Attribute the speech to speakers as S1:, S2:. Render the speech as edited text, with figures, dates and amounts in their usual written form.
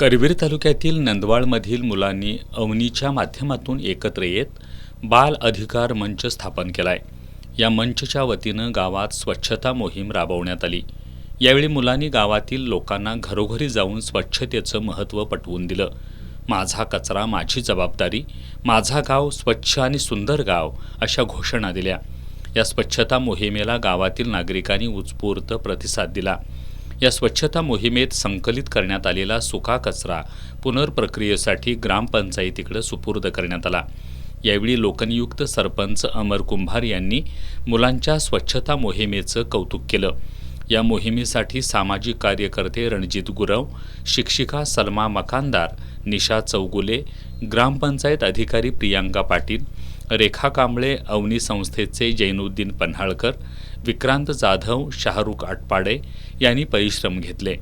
S1: करवीर तालुक्यातील नंदवाळमधील मुलांनी अवनीच्या माध्यमातून एकत्र येत बाल अधिकार मंच स्थापन केलाय। या मंचच्या वतीनं गावात स्वच्छता मोहीम राबवण्यात आली। यावेळी मुलांनी गावातील लोकांना घरोघरी जाऊन स्वच्छतेचं महत्त्व पटवून दिलं। माझा कचरा माझी जबाबदारी, माझा गाव स्वच्छ आणि सुंदर गाव अशा घोषणा दिल्या। या स्वच्छता मोहिमेला गावातील नागरिकांनी उत्स्फूर्त प्रतिसाद दिला। या स्वच्छता मोहिमेत संकलित करण्यात आलेला सुका कचरा पुनर्प्रक्रियेसाठी ग्रामपंचायतीकडे सुपूर्द करण्यात आला। यावेळी लोकनियुक्त सरपंच अमर कुंभार यांनी मुलांच्या स्वच्छता मोहिमेचं कौतुक केलं। या मोहिमेसाठी सामाजिक कार्यकर्ते रणजित गुरव, शिक्षिका सलमा मकानदार, निशा चौगुले, ग्रामपंचायत अधिकारी प्रियांका पाटील, रेखा कांबळे, अवनी संस्थेचे जैनुद्दीन पन्हाळकर, विक्रांत जाधव, शाहरुख आटपाडे यांनी परिश्रम घेतले।